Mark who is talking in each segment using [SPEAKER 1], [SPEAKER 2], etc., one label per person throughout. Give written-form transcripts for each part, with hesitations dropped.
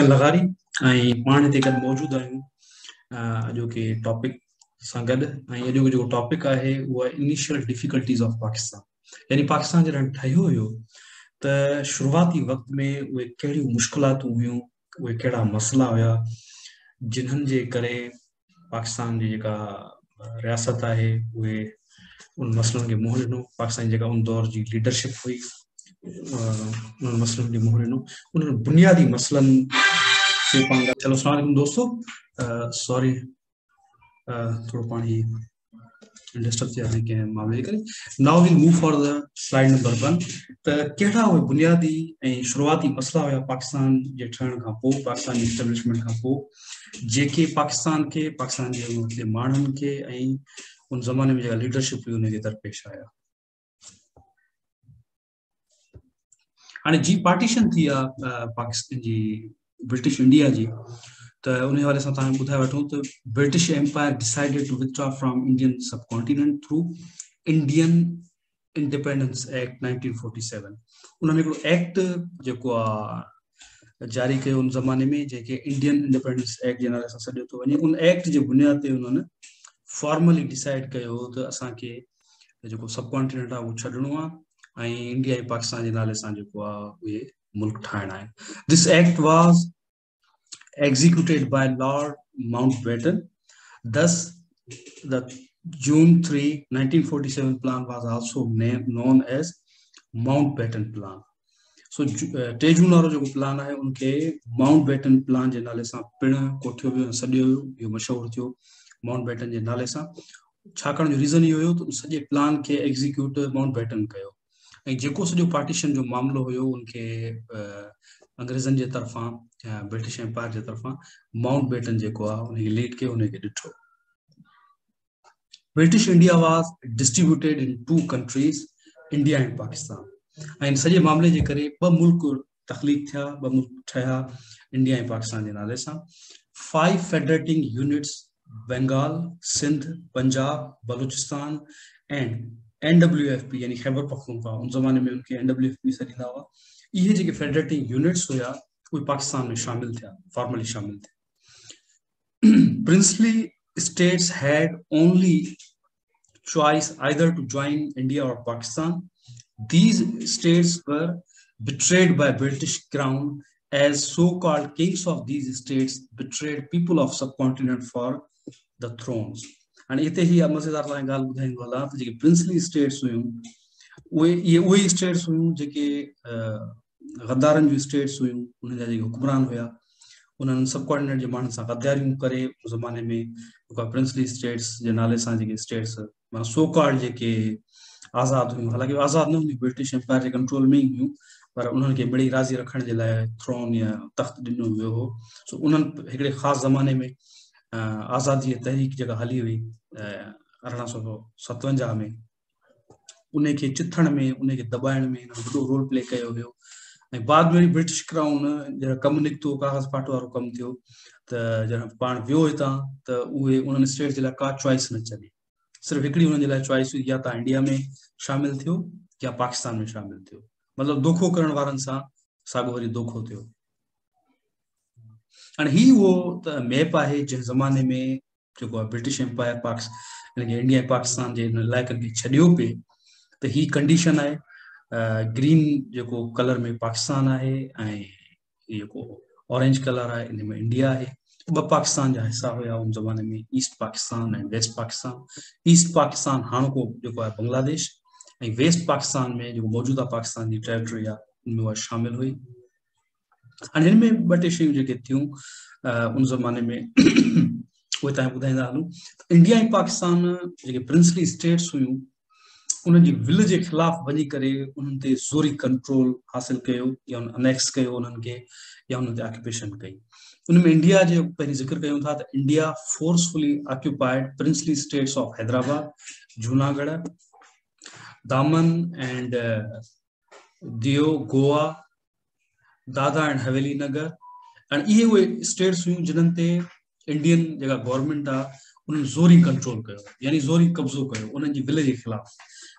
[SPEAKER 1] लगारी ऐं पाण हिते गॾु मौजूदु आहियूं अॼो के टॉपिक सां गॾु। ऐं अॼो जो टॉपिक आहे उहा इनिशियल डिफिकल्टीज़ ऑफ पाकिस्तान, यानी पाकिस्तान जॾहिं ठहियो हुयो त शुरूआती वक़्त में उहे कहिड़ियूं मुश्किलातूं हुयूं, उहे कहिड़ा मसइला हुया जिन्हनि जे करे पाकिस्तान जी जेका रियासत आहे उहे उन मसइलनि खे मुंहुं ॾिनो। पाकिस्तान जी जेका उन दौर जी लीडरशिप हुई उन मसइलनि खे मुंहुं ॾिनो। उन्हनि बुनियादी मसइलनि से पाण चलो अस्सलाम वालेकुम दोस्तों, सॉरी थोड़ो पाण ही डिस्टर्ब थिया है कंहिं मामले करे। Now will move for the slide number 1। त कहिड़ा उहे बुनियादी ऐं शुरूआती मसइला हुया पाकिस्तान जे ठहण खां पोइ, पाकिस्तान जी एस्टेब्लिशमेंट खां पोइ, जेके पाकिस्तान खे, पाकिस्तान जे माण्हुनि खे ऐं उन ज़माने में जेका लीडरशिप हुई उनखे दरपेश आया। हाणे जी पार्टीशन थी आहे पाकिस्तान जी ब्रिटिश इंडिया जी, त उन हवाले सां तव्हांखे ॿुधाए वठूं त British empire decided to withdraw from Indian subcontinent through Indian independence act 1947। उन में हिकिड़ो एक्ट जेको आहे जारी कयो उन ज़माने में, जंहिंखे इंडियन इंडिपेंडेंस एक्ट जे नाले सां सॾियो थो वञे। उन एक्ट जे बुनियाद ते उन्होंने फॉर्मली डिसाइड कयो त असांखे जेको सब कॉन्टिनेंट आहे उहो छॾिणो आहे ऐं इंडिया ऐं पाकिस्तान जे नाले सां जेको आहे उहे मुल्क ठाहिणा आहिनि। This act was executed by Lord Mountbatten. Thus, the June 3, 1947 plan was also known as Mountbatten Plan. So, 3 जून वारो जेको प्लान आहे उनखे माउंटबेटन प्लान जे नाले सां पिणु कोठियो वियो, सॾियो वियो, इहो मशहूरु थियो माउंटबेटन जे नाले सां। छाकाणि जो रीज़न इहो हुयो त सॼे प्लान खे एग्जीक्यूट माउंटबेटन कयो ऐं जेको सॼो पार्टीशन जो मामिलो हुयो उनखे अंग्रेज़नि जे तरफ़ां, ब्रिटिश एम्पायर जे तरफ़ां माउंटबेटन जेको आहे उनखे लीड कयो, उनखे ॾिठो। British India was distributed in 2 countries, India and Pakistan. ऐं सॼे मामले जे करे 2 मुल्क तख़लीक़ थिया, 2 मुल्क ठहिया इंडिया ऐं पाकिस्तान जे नाले सां। 5 federating units, Bengal, Sindh, Punjab, Balochistan and NWFP यानी खैबर पख्तूनख्वा, उन ज़माने में उनखे NWFP सॾींदा हुआ। इहे जेके फेडरेटिंग यूनिट्स हुया उहे पाकिस्तान में शामिल थिया, फॉर्मली शामिल थिया। Princely states had only choice either to join India or Pakistan. These states were betrayed by British Crown as so-called kings of these states betrayed people of subcontinent for the thrones. And इते ही मज़ेदार ॻाल्हि ॿुधाईंदो हलां त जेके princely status हुयूं उहे स्टेट्स हुयूं जेके गद्दारनि जूं स्टेट्स हुयूं, उन जा जेके हुक्मरान हुया उन्हनि सब कॉन्टिनेंट जे माण्हुनि सां गद्दारियूं करे उन ज़माने में प्रिंसली स्टेट्स जे नाले सां जेके स्टेट्स माना सो कॉल्ड जेके आज़ाद हुयूं, हालांकि आज़ाद न हुयूं, ब्रिटिश एम्पायर जे कंट्रोल में ई हुयूं, पर उन्हनि खे मिड़ी राज़ी रखण जे लाइ थ्रोन या तख़्त ॾिनो वियो हो। सो उन्हनि हिकिड़े ख़ासि ज़माने में आज़ादी तहरीक जेका हली हुई 1857 में, उनखे चिथण में, उनखे दॿाइण में वॾो रोल प्ले कयो वियो। ऐं बाद में ब्रिटिश क्राउन जॾहिं कमु निकितो, कागज़ पाट वारो कमु थियो, त जॾहिं पाण वियो हितां त उहे उन्हनि स्टेट जे लाइ का चॉइस न छॾी, सिर्फ़ु हिकिड़ी उन्हनि जे लाइ चॉइस हुई, या तव्हां इंडिया में शामिल थियो या पाकिस्तान में शामिल थियो। मतिलबु दोखो करण वारनि सां साॻियो वरी दोखो थियो। हाणे ही उहो त मैप आहे जंहिं ज़माने में जेको आहे ब्रिटिश एम्पायर यानी इंडिया ऐं पाकिस्तान जे इलाइक़नि खे छॾियो पिए, त ही कंडीशन आहे। ग्रीन जेको कलर में पाकिस्तान आहे ऐं जेको ऑरेंज कलर आहे इन में इंडिया आहे। 2 पाकिस्तान जा हिस्सा हुया उन ज़माने में, ईस्ट पाकिस्तान ऐं वेस्ट पाकिस्तान। ईस्ट पाकिस्तान हाणोको जेको आहे बांग्लादेश, ऐं वेस्ट पाकिस्तान में जेको मौजूदा पाकिस्तान जी टेरिटरी आहे उनमें उहा शामिल हुई। हाणे हिन में 2 टे शयूं जेके थियूं उन ज़माने में उहे तव्हां ॿुधाईंदा हलूं। इंडिया ऐं पाकिस्तान जेके प्रिंसली स्टेट्स हुयूं उन्हनि जी विल जे ख़िलाफ़ वञी करे उन्हनि ते ज़ोरी कंट्रोल हासिल कयो, या अनेक्स कयो उन्हनि खे, या उन्हनि ते ऑक्यूपेशन कई। उनमें इंडिया जो पहिरीं ज़िक्र कयूं था त India forcefully occupied princely status of Hyderabad, Junagadh, दामन एंड दियो, गोवा, दादरा एंड हवेली नगर। ऐं इहे उहे स्टेट्स हुयूं जिन्हनि ते इंडियन जेका गवर्नमेंट आहे उन्हनि ज़ोरी कंट्रोल कयो, यानी ज़ोरी कब्ज़ो कयो उन्हनि जी विल जे ख़िलाफ़।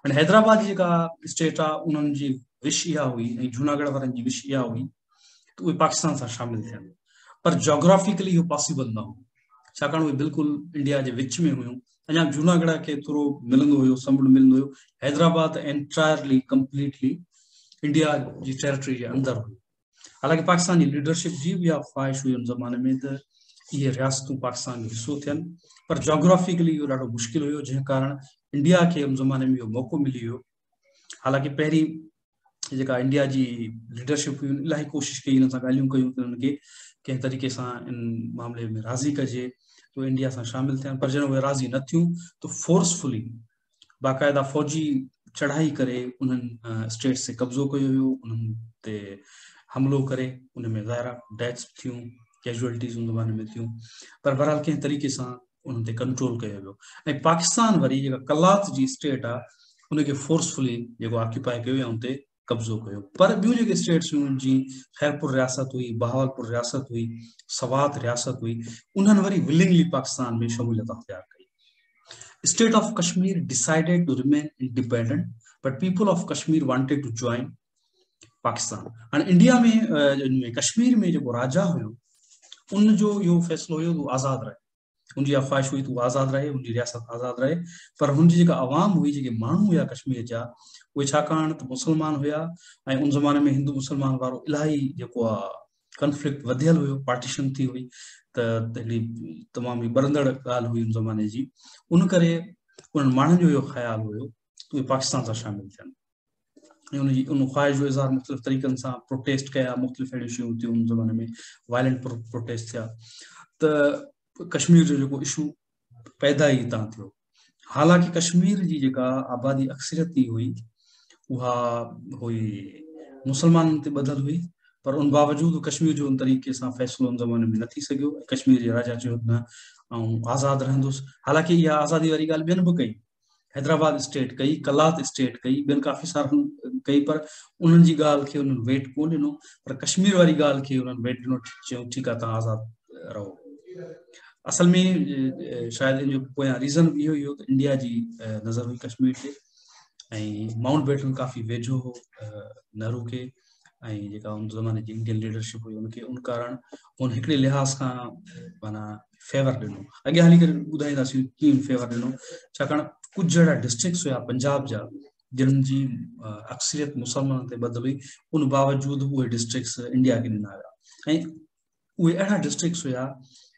[SPEAKER 1] ऐं हैदराबाद जी जेका स्टेट आहे उन्हनि जी विश इहा हुई, ऐं जूनागढ़ वारनि जी विश इहा हुई त उहे पाकिस्तान सां शामिल थियनि। पर जोग्राफिकली इहो पॉसिबल न हो, छाकाणि उहे बिल्कुलु इंडिया जे विच में हुयूं। अञा जूनागढ़ खे थोरो मिलंदो हुयो, समुंड मिलंदो हुयो। हैदराबाद एंटायरली कंप्लीटली इंडिया जी टेरिटरी जे अंदरि हुयो। हालांकि पाकिस्तान जी लीडरशिप जी बि इहा ख़्वाहिश हुई उन ज़माने में त इहे रियासतूं पाकिस्तान जो हिसो थियनि, पर जोग्राफिकली इहो ॾाढो मुश्किल हुयो, जंहिं कारण इंडिया खे उन ज़माने में इहो मौक़ो मिली वियो। हालांकि पहिरीं जेका इंडिया जी लीडरशिप हुई इलाही कोशिशि कई, हिन सां ॻाल्हियूं कयूं कि उन्हनि खे कंहिं तरीक़े सां इन मामले में राज़ी कजे तो इंडिया सां शामिल थियनि, पर जॾहिं उहे राज़ी न थियूं त फोर्सफुली बाक़ाइदा फौजी चढ़ाई करे उन्हनि स्टेट्स ते कब्ज़ो कयो हुयो, उन्हनि ते हमलो करे उन में ज़ाहिर डेथ्स थियूं, कैजुअलिटीज़ उन ज़माने में थियूं, पर बहरहाल कंहिं तरीक़े सां उन्हनि ते कंट्रोल कयो वियो। ऐं पाकिस्तान वरी जेका कलात जी स्टेट आहे उनखे फोर्सफुली जेको ऑक्यूपाई कयो या उन ते कब्ज़ो कयो। पर ॿियूं जेके स्टेट्स हुयूं, जीअं खैरपुर रियासत हुई, बहावलपुर रियासत हुई, सवात रियासत हुई, उन्हनि वरी विलिंगली पाकिस्तान में शमूलियत अख्तियार कई। State of Kashmir decided to remain independent, but people of Kashmir wanted to join Pakistan. And India में कश्मीर में जो राजा हुयो उन जो इहो फ़ैसिलो हुयो तो आज़ाद रहे, उनजी ख़्वाहिश हुई तो आज़ाद रहे, उनजी रियासत आज़ाद रहे। पर हुनजी जेका आवाम हुई, जेके माण्हू हुया कश्मीर जा, उहे छाकाणि त मुसलमान हुया ऐं उन ज़माने में हिंदू मुसलमान वारो इलाही जेको आहे कॉन्फ्लिक्ट वधियल हुयो, पार्टीशन थी हुई, त हिकिड़ी तमामु ई बरंदड़ ॻाल्हि हुई उन ज़माने जी। उन करे उन्हनि माण्हुनि जो इहो ख़्यालु हुयो त उहे पाकिस्तान सां शामिल थियनि ऐं उनजी उन ख़्वाहिश जो इज़हार मुख़्तलिफ़ तरीक़नि सां प्रोटेस्ट कया, मुख़्तलिफ़ अहिड़ियूं शयूं थियूं उन ज़माने में, वायलेंट प्रोटेस्ट थिया, त कश्मीर जो जेको इशू पैदा ई हितां थियो। हालांकि कश्मीर जी जेका आबादी अक्सरियत ई हुई उहा हुई मुसलमाननि ते ॿधल हुई, पर उन बावजूद कश्मीर जो उन तरीक़े सां फ़ैसिलो उन ज़माने में न थी सघियो। कश्मीर जे राजा चयो न ऐं आज़ादु रहंदुसि। हालांकि इहा आज़ादी वारी ॻाल्हि ॿियनि बि कई, हैदराबाद स्टेट कई, कलात स्टेट कई, ॿियनि काफ़ी सारनि कई, पर उन्हनि जी ॻाल्हि खे उन्हनि वेट कोन ॾिनो। पर कश्मीर वारी ॻाल्हि खे उन्हनि वेट ॾिनो, चयूं ठीकु आहे तव्हां आज़ादु रहो। असल में शायदि इन जो पोयां रीज़न बि इहो ई हो त इंडिया जी नज़र हुई कश्मीर ते ऐं माउंट बेटन काफ़ी वेझो हो नेहरू खे, ऐं जेका उन ज़माने जी इंडियन लीडरशिप हुई उनखे उन कारण उन हिकिड़े लिहाज़ खां माना फेवर ॾिनो। अॻियां हली करे ॿुधाईंदासीं कीअं फेवर ॾिनो, छाकाणि कुझु अहिड़ा डिस्ट्रिक्ट्स हुया पंजाब जा जिन्हनि जी अक्सरियत मुसलमाननि ते ॿधल हुई, उन बावजूद उहे डिस्ट्रिक्ट्स इंडिया खे ॾिना विया। ऐं उहे अहिड़ा डिस्ट्रिक्ट्स हुया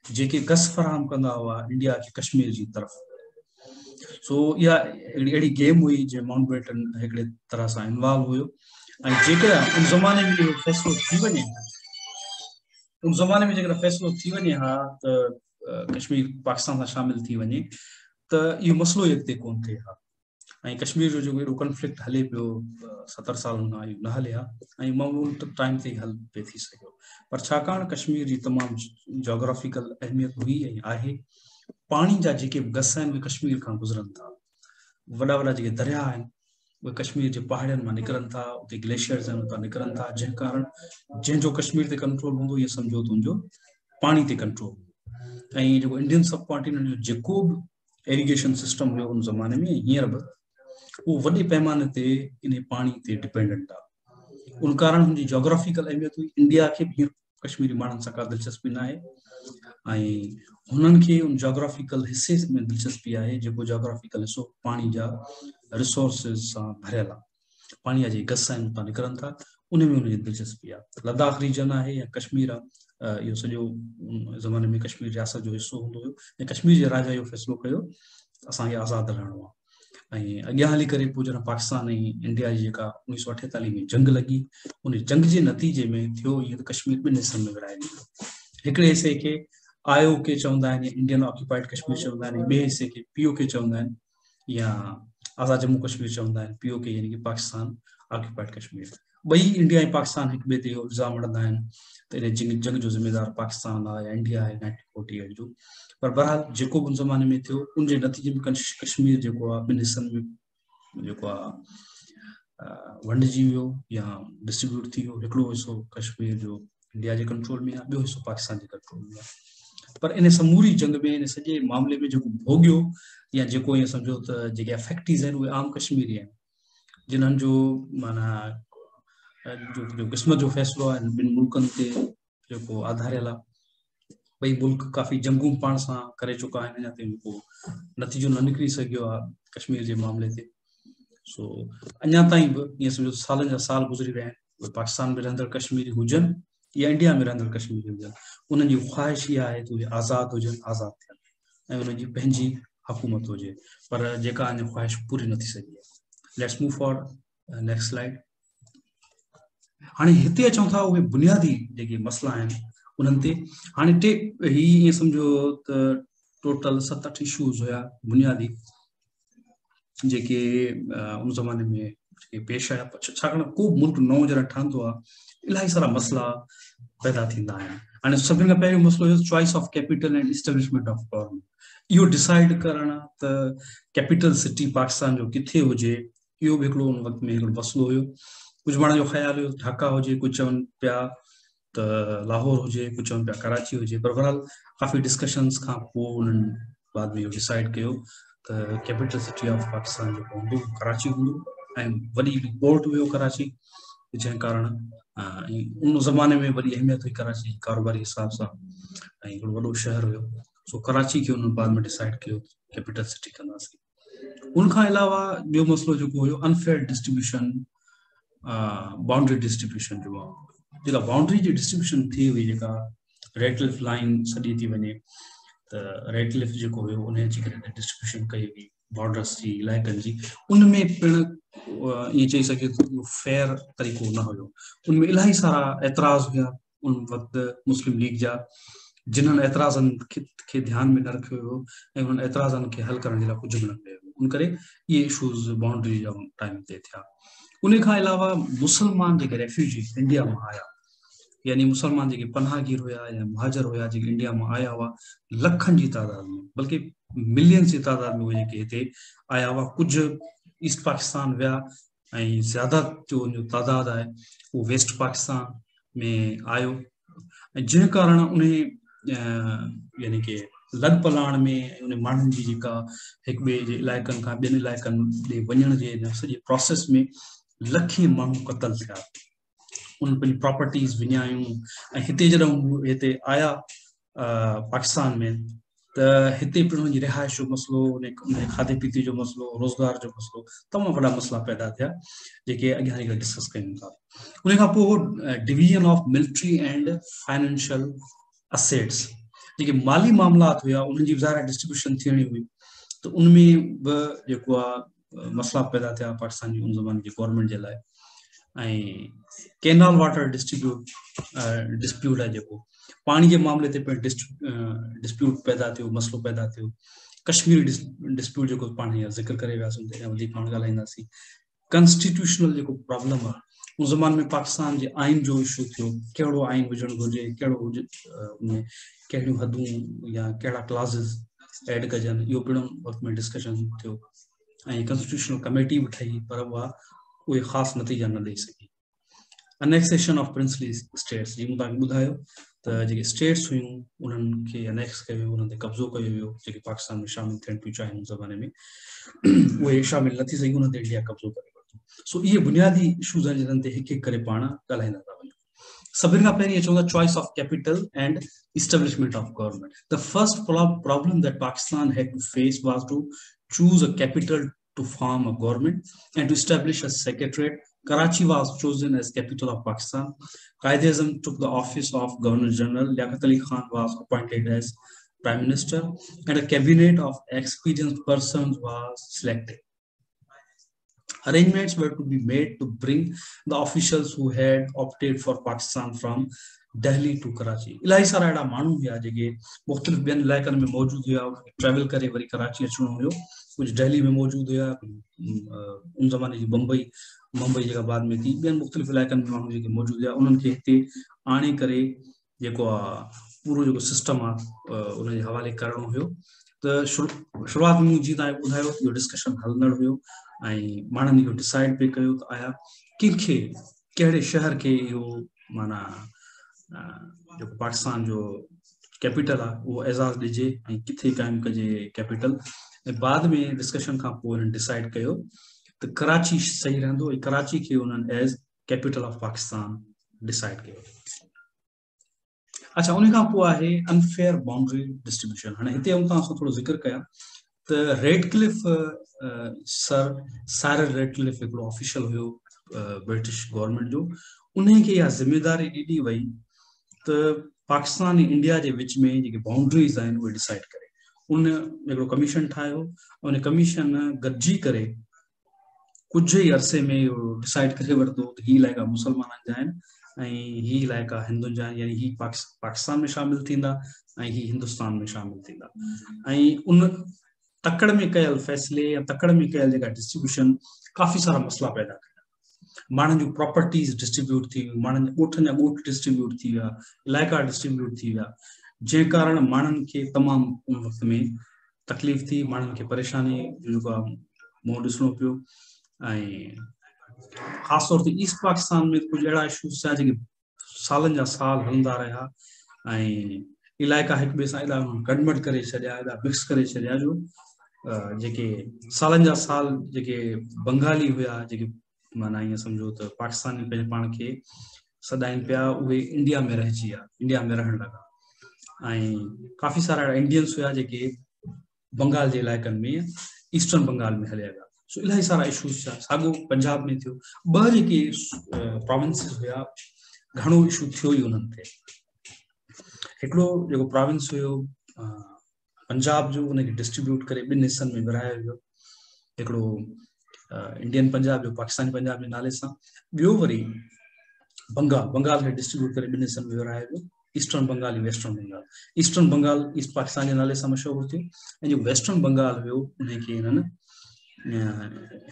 [SPEAKER 1] जेके गस फराहम कंदा हुआ इंडिया खे कश्मीर जी तरफ़। सो इहा हिकिड़ी अहिड़ी गेम हुई जंहिं माउंट बेटन हिकिड़े तरह सां इन्वॉल्व हुयो। ऐं जेकर उन ज़माने में इहो फ़ैसिलो थी वञे, उन ज़माने में जेकर फ़ैसिलो थी वञे हा त कश्मीर पाकिस्तान सां शामिल थी वञे त इहो मसइलो ई अॻिते कोन थिए हा। ऐं कश्मीर जो जेको एॾो कॉन्फ्लिक्ट हले पियो 70 सालनि खां, इहो न हले हा ऐं मामूल टाइम ते हल पे थी सघियो। पर छाकाणि कश्मीर जी तमामु जोग्राफिकल अहमियत हुई ऐं आहे, पाणी जा जेके बि गस आहिनि उहे कश्मीर खां गुज़रनि था, वॾा वॾा जेके दरिया आहिनि उहे कश्मीर जे पहाड़ियुनि मां निकिरनि था, उते ग्लेशियर्स आहिनि उतां निकिरनि था, जंहिं कारण जंहिंजो कश्मीर ते कंट्रोल हूंदो इहो सम्झो त हुनजो पाणी ते कंट्रोल हूंदो। ऐं जेको इंडियन सब कॉन्टिनेंट जो जेको बि इरिगेशन सिस्टम हुयो उन ज़माने में, हींअर बि उहो वॾे पैमाने ते इन पाणी ते डिपेंडेंट आहे। उन कारण हुनजी जोग्राफिकल अहमियत हुई। इंडिया खे बि कश्मीरी माण्हुनि सां का दिलचस्पी न आहे ऐं हुननि खे उन जोग्राफिकल हिसे में दिलचस्पी आहे जेको जोग्राफिकल हिसो पाणी जा रिसोर्सिस सां भरियल आहे, पाणीअ जी गस आहिनि उतां निकिरनि था, उन में हुनजी दिलचस्पी आहे। लद्दाख रीजन आहे या कश्मीर आहे, इहो सॼो ज़माने में कश्मीर रियासत जो हिसो हूंदो हुयो ऐं कश्मीर जे राजा इहो फ़ैसिलो कयो असांखे आज़ादु रहणो आहे। ऐं अॻियां हली करे पोइ जॾहिं पाकिस्तान ऐं इंडिया जी जेका 1948 में जंग लॻी, उन जंग जे नतीजे में थियो ईअं त कश्मीर ॿिनि हिसनि में विरहाए ॾिनो। हिकिड़े हिसे खे IOK चवंदा आहिनि, इंडियन ऑक्यूपाइड कश्मीर चवंदा आहिनि, ॿिए हिसे खे POK चवंदा आहिनि या आज़ाद जम्मू कश्मीर चवंदा आहिनि, POK यानी कि पाकिस्तान ऑक्यूपाइड कश्मीर। ॿई इंडिया ऐं पाकिस्तान हिक ॿिए ते इल्ज़ाम हणंदा आहिनि त इन जंग जो ज़िम्मेदार पाकिस्तान आहे या इंडिया आहे 1948 जो। पर बहरहाल जेको बि उन ज़माने में थियो उनजे नतीजे में कश्मीर जेको आहे ॿिनि हिसनि में जेको आहे वंडिजी वियो या डिस्ट्रीब्यूट थी वियो। हिकिड़ो हिसो कश्मीर जो इंडिया जे कंट्रोल में आहे, ॿियो हिसो पाकिस्तान जे कंट्रोल में आहे। पर इन समूरी जंग में, इन सॼे मामले में जेको भोॻियो या जेको ईअं सम्झो त जेके एफेक्टीज़ आहिनि उहे आम कश्मीरी आहिनि, जिन्हनि जो माना जो क़िस्मत जो फ़ैसिलो आहे ॿिनि मुल्कनि ते जेको आधारियल आहे। ॿई मुल्क काफ़ी जंगूं पाण सां करे चुका आहिनि, अञा ताईं को नतीजो न निकिरी सघियो आहे कश्मीर जे मामले ते। सो अञा ताईं बि ईअं सम्झो सालनि जा साल गुज़री विया आहिनि, पाकिस्तान में रहंदड़ कश्मीरी हुजनि या इंडिया में रहंदड़ कश्मीरी हुजनि, उन्हनि जी ख़्वाहिश इहा आहे त उहे आज़ादु हुजनि, आज़ादु थियनि ऐं उन्हनि जी पंहिंजी हुकूमत हुजे, पर जेका अञा ख़्वाहिश पूरी न थी सघी आहे। Let's move for next slide. हाणे हिते अचूं था उहे बुनियादी जेके मसला आहिनि उन्हनि ते। हाणे ईअं सम्झो त टोटल 7-8 इशूज़ हुया बुनियादी जेके उन ज़माने में पेश आया, छाकाणि को बि मुल्क नओं जॾहिं ठहंदो आहे इलाही सारा मसला पैदा थींदा आहिनि। हाणे सभिनि खां पहिरियों मसलो हुयो choice of capital and establishment of government. इहो डिसाइड करणु त कैपिटल सिटी पाकिस्तान जो किथे हुजे, इहो बि हिकिड़ो उन वक़्त में हिकिड़ो मसलो हुयो। कुझु माण्हुनि जो ख़्यालु हुयो ढाका हुजे, कुझु चवनि पिया त लाहौर हुजे, कुझु चवनि पिया कराची हुजे, पर बहरहाल काफ़ी डिस्कशन्स खां पोइ उन्हनि बाद में इहो डिसाइड कयो त कैपिटल सिटी ऑफ पाकिस्तान जेको हूंदो कराची हूंदो, ऐं वॾी पोर्ट हुयो कराची, जंहिं कारण उन ज़माने में वॾी अहमियत हुई कराची कारोबारी हिसाब सां, ऐं हिकिड़ो वॾो शहर हुयो। सो कराची खे उन्हनि बाद में डिसाइड कयो कैपिटल सिटी कंदासीं। उनखां अलावा ॿियो मसइलो जेको हुयो अनफेयर डिस्ट्रीब्यूशन, बाउंड्री डिस्ट्रीब्यूशन जो आहे, जेका बाउंड्री जी डिस्ट्रीब्यूशन थी हुई, जेका रेड क्लिफ लाइन सॼी थी वञे, त रेड क्लिफ जेको हुयो उन अची करे डिस्ट्रीब्यूशन कई हुई बॉर्डर्स जी इलाइक़नि जी, उनमें पिणु ईअं चई सघे तो फेयर तरीक़ो न हुयो। उनमें इलाही सारा एतिराज़ हुया उन वक़्तु मुस्लिम लीग जा, जिन्हनि एतिराज़नि खे ध्यान में न रखियो हुयो ऐं उन्हनि एतिराज़नि खे हल करण जे लाइ कुझु बि न कयो। उन करे इहे इशूज़ बाउंड्री जा टाइम ते थिया। उन खां अलावा मुसलमान जेके रेफ्यूजी इंडिया मां आया, यानी मुसलमान जेके पनाहगीर हुया या मुहाजर हुया जेके इंडिया में आया हुआ लखनि जी तादाद में, बल्कि मिलियंस जी तादाद में उहे जेके हिते आया हुआ, कुझु ईस्ट पाकिस्तान विया ऐं ज़्यादा जो तादाद आहे उहो वेस्ट पाकिस्तान में आयो, ऐं जंहिं कारण उन यानी कि लॻ पलाण में उन माण्हुनि जी जेका हिकु ॿिए जे इलाइक़नि खां ॿियनि इलाइक़नि ॾे वञण जे सॼे प्रोसेस में लखे माण्हू क़तल थिया, उन पंहिंजी प्रॉपर्टीज़ विञायूं। ऐं हिते जॾहिं हिते आया पाकिस्तान में, त हिते पिणु उनजी रिहाइश जो मसइलो, उन खाधे पीते जो मसइलो, रोज़गार जो मसइलो, तमामु वॾा मसइला पैदा थिया जेके अॻियां हली करे डिस्कस कयूं था। उन खां पोइ division of military and financial assets, जेके माली मामलात हुया उन्हनि जी ज़ाहिर डिस्ट्रीब्यूशन थियणी हुई, त उनमें बि जेको आहे मसइला पैदा थिया पाकिस्तान जी उन ज़माने जी गवर्नमेंट जे लाइ। ऐं कैनाल वाटर डिस्प्यूट आहे जेको पाणी जे मामले ते पिणु डिस्प्यूट पैदा थियो, मसइलो पैदा थियो। कश्मीरी डिस्प्यूट जेको पाण हींअर ज़िक्र करे वियासीं, ऐं वधीक पाण ॻाल्हाईंदासीं। कॉन्स्टिट्यूशनल जेको प्रॉब्लम आहे, उन ज़माने में पाकिस्तान जे आइन जो इशू थियो, कहिड़ो आइन हुजणु घुरिजे, कहिड़ो हुजे, उनमें कहिड़ियूं हदूं या कहिड़ा क्लाज़िस एड कजनि, इहो पिणु वक़्त में डिस्कशन थियो। ऐं कॉन्स्टिट्यूशनल कमेटी बि ठही, पर उहे ख़ासि नतीजा न ॾेई सघी। अनेक्सेशन ऑफ प्रिंसली स्टेट्स, जीअं मूं तव्हांखे ॿुधायो त जेके स्टेट्स हुयूं उन्हनि खे अनेक्स कयो वियो, उन्हनि ते कब्ज़ो कयो वियो, जेके पाकिस्तान में शामिल थियणु पियूं चाहिनि उन ज़माने में उहे शामिल न थी सघी, उन्हनि ते इंडिया कब्ज़ो करे वरितो। सो इहे बुनियादी इशूज़ आहिनि जिन्हनि ते हिकु हिकु करे पाण ॻाल्हाईंदा था वञूं। सभिनि खां पहिरीं अचूं था choice of capital and establishment of government. The first problem that Pakistan had to face was to choose a capital to form a government and to establish a secretariat. Karachi was chosen as capital of Pakistan. Quaid-e-Azam took the office of Governor General. Liaquat Ali Khan was appointed as Prime Minister, and a cabinet of experienced persons was selected. Arrangements were to be made to bring the officials who had opted for Pakistan from Delhi to Karachi. इलाही सारा अहिड़ा माण्हू हुया जेके मुख़्तलिफ़ ॿियनि इलाइक़नि में मौजूदु हुया, ट्रैवल करे वरी कराची अचिणो हुयो। कुझु दिल्ली में मौजूदु हुया, उन ज़माने जी मुंबई जेका बाद में थी, ॿियनि मुख़्तलिफ़ इलाइक़नि में माण्हू जेके मौजूदु हुया उन्हनि खे हिते आणे करे जेको आहे पूरो जेको सिस्टम आहे उनजे हवाले करणो हुयो। त शुरूआत में जीअं तव्हांखे ॿुधायो इहो डिस्कशन हलंदड़ हुयो ऐं माण्हुनि इहो डिसाइड पे कयो त आया कंहिंखे कहिड़े शहर खे इहो माना जेको पाकिस्तान जो कैपिटल आहे उहो एज़ाज़ ॾिजे ऐं किथे क़ाइमु कजे कैपिटल। ऐं बाद में डिस्कशन खां पोइ हुननि डिसाइड कयो त कराची सही रहंदो ऐं कराची खे उन्हनि as capital of Pakistan decide कयो। अच्छा उन खां पोइ आहे अनफेयर बाउंड्री डिस्ट्रीब्यूशन। हाणे हिते आऊं तव्हां सां थोरो ज़िक्र कयां त रेडक्लिफ सर साइरल रेडक्लिफ हिकिड़ो ऑफिशियल हुयो ब्रिटिश गवर्नमेंट जो, उन खे इहा ज़िम्मेदारी ॾिनी वई त पाकिस्तान ऐं इंडिया जे विच में जेके बाउंड्रीज़ आहिनि उहे डिसाइड करे। उन हिकिड़ो कमीशन ठाहियो, उन कमीशन गॾिजी करे कुझु ई अरसे में इहो डिसाइड करे वरितो त ही इलाइक़ा मुस्लमाननि जा आहिनि ऐं ही इलाइक़ा हिंदुनि जा आहिनि, यानी ही पाकिस्तान में शामिल थींदा ऐं ही हिंदुस्तान में शामिल थींदा। ऐं उन तकड़ में कयल फैसले या तकड़ में कयल जेका डिस्ट्रीब्यूशन काफ़ी सारा मसला पैदा कया। माण्हुनि जूं प्रॉपर्टीज़ डिस्ट्रीब्यूट थी वियूं, माण्हुनि जे ॻोठनि जा ॻोठ डिस्ट्रीब्यूट थी विया, इलाइक़ा डिस्ट्रीब्यूट थी विया, जंहिं कारण माण्हुनि खे तमामु उन वक़्त में तकलीफ़ थी, माण्हुनि खे परेशानी जेको आहे मुंहुं ॾिसणो पियो। ऐं ख़ासि तौर ते ईस्ट पाकिस्तान में कुझु अहिड़ा इशूज़ थिया जेके सालनि जा साल हलंदा रहिया ऐं इलाइक़ा हिक ॿिए सां एॾा गॾमड़ करे छॾिया, एॾा मिक्स करे छॾिया जो जेके सालनि जा साल जेके बंगाली हुआ, जेके माना ईअं सम्झो त पाकिस्तानी पंहिंजे पाण खे सॾाइनि पिया, उहे इंडिया में रहिजी विया, इंडिया में रहण लॻा। ऐं काफ़ी सारा अहिड़ा इंडियंस हुआ जेके बंगाल जे इलाइक़नि में ईस्टर्न बंगाल में हलिया विया। सो इलाही सारा इशूज़ थिया। साॻियो पंजाब में थियो, ॿ जेके प्रोविंसिस हुया घणो इशू थियो ई उन्हनि ते। हिकिड़ो जेको प्रोविंस हुयो पंजाब जो, उनखे डिस्ट्रीब्यूट करे ॿिनि हिस्सनि में विरहायो वियो, हिकिड़ो इंडियन पंजाब जो पाकिस्तानी पंजाब जे नाले सां, ॿियो वरी बंगाल खे डिस्ट्रीब्यूट करे ॿिनि हिस्सनि में विरहायो वियो, ईस्टर्न बंगाल ऐं western Bengal. Eastern Bengal east Pakistan जे नाले सां मशहूरु थियो ऐं जो वेस्टर्न बंगाल हुयो उनखे हिननि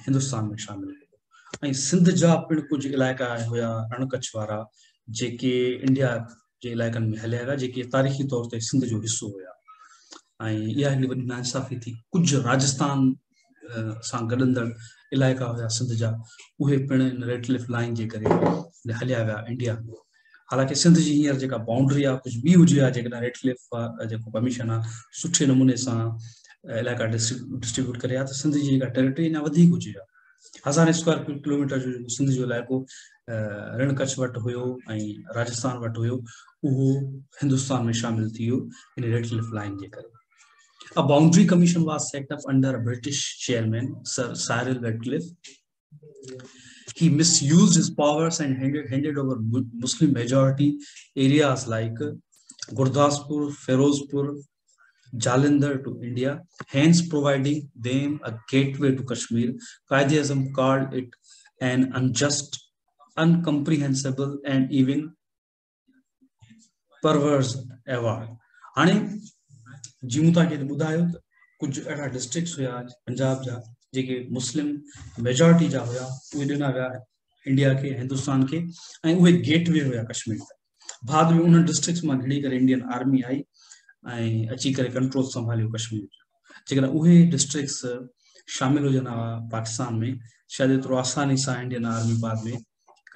[SPEAKER 1] हिंदुस्तान में शामिल कयो। ऐं सिंध जा पिणु कुझु इलाइक़ा हुया रण कच्छ वारा जेके इंडिया जे इलाइक़नि में हलिया विया, जेके तारीख़ी तौर ते सिंध जो हिसो हुया। ऐं इहा हिकिड़ी वॾी नाइंसाफ़ी थी। कुझु राजस्थान सां गॾंदड़ इलाइक़ा हुया सिंध जा, उहे पिणु रेडक्लिफ लाइन जे करे हलिया विया इंडिया में। हालांकि सिंध जी हींअर जेका बाउंड्री आहे कुझु ॿी हुजे आहे, जेकॾहिं रेडक्लिफ जेको कमीशन आहे सुठे नमूने सां इलाइक़ा डिस्ट्रीब्यूट करे आहे, त सिंध जी जेका टेरिटरी अञा वधीक हुजे आहे। 1000 स्क्वायर किलोमीटर जो सिंध जो इलाइक़ो रण कच्छ वटि हुयो ऐं राजस्थान वटि हुयो, उहो हिंदुस्तान में शामिल थी वियो इन रेडक्लिफ लाइन जे करे। A boundary commission was set up under a British chairman, Sir Cyril Radcliffe. He misused his powers and handed over Muslim majority areas like Gurdaspur, Ferozpur, Jalandhar to India, hence providing them a gateway to Kashmir. Quaid-e-Azam called it an unjust, incomprehensible and even perverse award. हाणे जी मूं तव्हांखे ॿुधायो त कुझु अहिड़ा districts हुया पंजाब जा जेके मुस्लिम मेजॉरिटी जा हुया, उहे ॾिना विया इंडिया खे, हिंदुस्तान खे, ऐं उहे गेटवे हुया कश्मीर ताईं। बाद में उन्हनि डिस्ट्रिक्ट्स मां घिड़ी करे इंडियन आर्मी आई ऐं अची करे कंट्रोल संभालियो कश्मीर जो। जेकॾहिं उहे डिस्ट्रिक्ट्स शामिल हुजनि हा पाकिस्तान में, शायदि एतिरो आसानी सां इंडियन आर्मी बाद में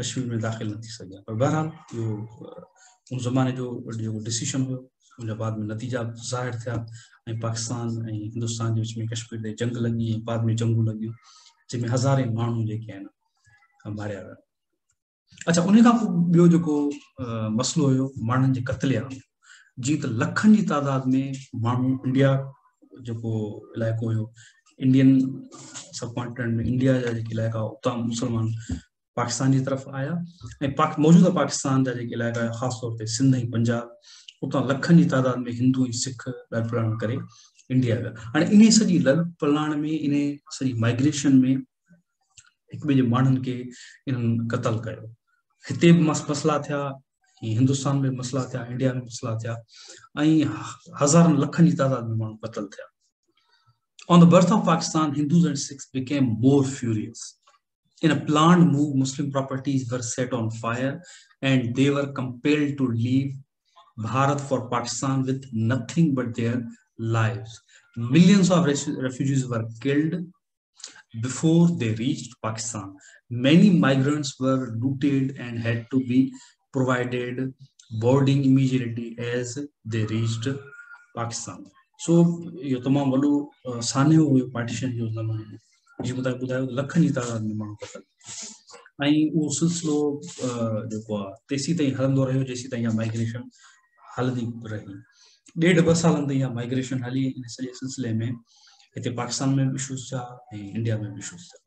[SPEAKER 1] कश्मीर में दाख़िल न थी सघिया। पर बहरहाल इहो उन ज़माने जो जेको डिसीशन हुयो, उन बाद में नतीजा ज़ाहिर थिया ऐं पाकिस्तान ऐं हिंदुस्तान जे विच में कश्मीर ते जंग लॻी ऐं बाद में जंगूं लॻियूं जंहिंमें हज़ारे माण्हू जेके आहिनि मारिया विया। अच्छा उन खां पोइ ॿियो जेको मसइलो हुयो माण्हुनि जे क़त्लेआम, जीअं त लखनि जी तादाद में माण्हू इंडिया जेको इलाइक़ो हुयो, इंडियन सब कॉन्टिनेंट में इंडिया जा जेके इलाइक़ा उतां मुस्लमान पाकिस्तान जी तरफ़ आया ऐं मौजूदा पाकिस्तान जा जेके इलाइक़ा ख़ासि तौर ते सिंध ऐं पंजाब, उतां लखनि जी तादाद में हिंदू ऐं सिख लड़ पलाण करे इंडिया विया। हाणे इन सॼी लड़ पलाण में, इन सॼी माइग्रेशन में हिक ॿिए जे माण्हुनि खे इन्हनि क़तल कयो। हिते बि मसला थिया, हिंदुस्तान में मसला थिया, इंडिया में मसला थिया ऐं हज़ारनि लखनि जी तादाद में माण्हू क़तल थिया। On the birth of Pakistan, Hindus and Sikhs became more furious. In a planned move, Muslim properties were set on fire and they were compelled to leave Bharat for Pakistan with nothing but their lives. Millions of refugees were killed before they reached Pakistan. Many migrants were looted and had to be provided boarding immediately as they reached Pakistan. So, यो तमाम वॾो सान्यो हुयो partition जो ज़माने में, जीअं तव्हां ॿुधायो लखनि जी तादाद में माण्हू क़तल ऐं उहो सिलसिलो जेको आहे तेसीं ताईं हलंदो रहियो जेसीं ताईं इहा माइग्रेशन हलदी रही 1.5-2 साल ताईं माइग्रेशन हली इन सॼे सिलसिले में हिते पाकिस्तान में इशूज़ छा इंडिया में इशूज़ छा।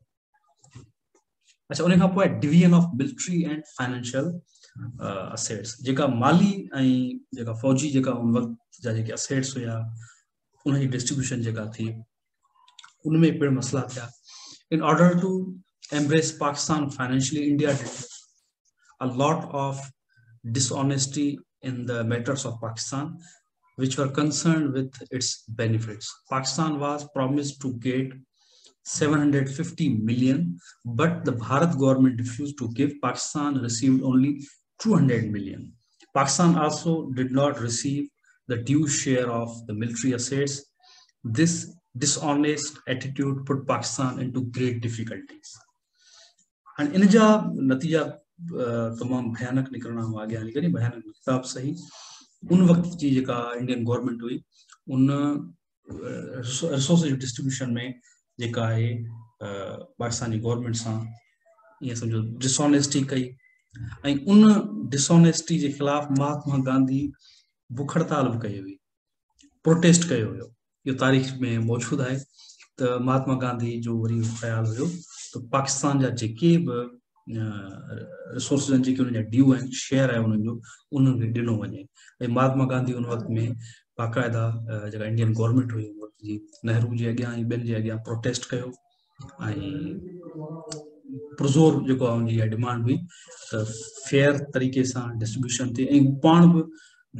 [SPEAKER 1] अच्छा उन खां पोइ division of military and financial assets जेका माली ऐं जेका फौजी जेका उन वक्त जा जेके असेट्स हुआ उन जी डिस्ट्रीब्यूशन जेका थी उनमें पिण मसला थिया। In order to embrace Pakistan financially, India did a lot of dishonesty in the matters of Pakistan, which were concerned with its benefits. Pakistan was promised to get 750 million, but the Bharat government refused to give. Pakistan received only 200 million. Pakistan also did not receive the due share of the military assets. This dishonest attitude put Pakistan into great difficulties. And इन जा नतीजा तमाम भयानक निकलना हुआ आगे निकली भयानक किताब सही उन वक्त की जेका इंडियन गवर्नमेंट हुई उन रिसोर्स डिस्ट्रीब्यूशन में जेका है पाकिस्तानी गवर्नमेंट सां ये समझो डिसऑनेस्टी कई ऐं उन डिसऑनेस्टी के खिलाफ महात्मा गांधी भुख हड़ताल भी कई हुई प्रोटेस्ट कयो हुयो ये तारीख में मौजूद है। तो महात्मा गांधी जो वरी ख्याल हुयो तो पाकिस्तान जा जेके रिसोर्सिस जेके उन ड्यू आहिनि शेयर है उन जो उन्हनि खे ॾिनो वञे ऐं महात्मा गांधी उन वक्त में बाक़ायदा जेका इंडियन गवर्नमेंट हुई उन वक्त जी नेहरू जे अॻियां ऐं ॿियनि जे अॻियां प्रोटेस्ट कयो ऐं पुरज़ोर जेको आहे उनजी डिमांड हुई त फेयर तरीक़े सां डिस्ट्रीब्यूशन थिए ऐं पाण बि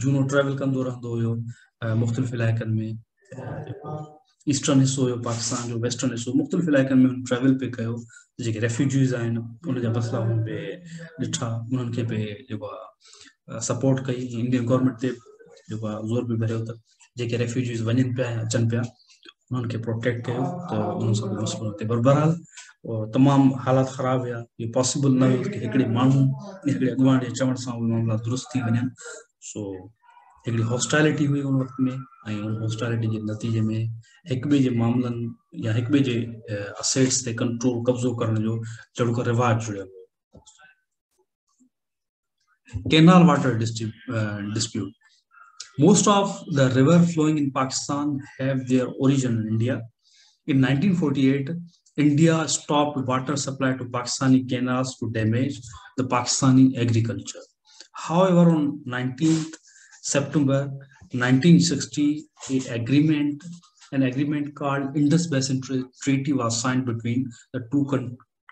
[SPEAKER 1] जूनो ट्रेवल कंदो रहंदो हुयो मुख़्तलिफ़ इलाइक़नि में ईस्टर्न हिस्सो हुयो पाकिस्तान जो वेस्टर्न हिस्सो मुख़्तलिफ़ इलाइक़नि में ट्रेवल पे कयो जेके रेफ्यूजीज़ आहिनि उन जा मसला हुन पे ॾिठा उन्हनि खे पे जेको आहे सपोर्ट कई इंडियन गवर्नमेंट ते जेको आहे ज़ोर बि भरियो त जेके रेफ्यूजीज़ वञनि पिया ऐं अचनि पिया उन्हनि खे प्रोटेक्ट कयो त उन्हनि सां बि मसइलो थिए पर बहरहाल तमामु हालात ख़राब हुआ इहो पॉसिबल न हुयो कि हिकिड़े माण्हू हिकिड़े अॻुवान जे चवण सां उहे मामला दुरुस्त थी वञनि। सो हिकिड़ी हॉस्टालिटी हुई उन वक्त में ऐं उन हॉस्टालिटी जे नतीजे में हिक ॿिए जे मामलनि या हिक ॿिए जे असेट्स ते कंट्रोल कब्ज़ो करण जो जहिड़ो को रिवाज जुड़ियल हुयो। Canal water dispute. Most of the river flowing in Pakistan have their origin in India. In 1948, India stopped water supply to Pakistani canals to damage the Pakistani agriculture. However, on 19th September 1960, an agreement called Indus Basin Treaty was signed between the two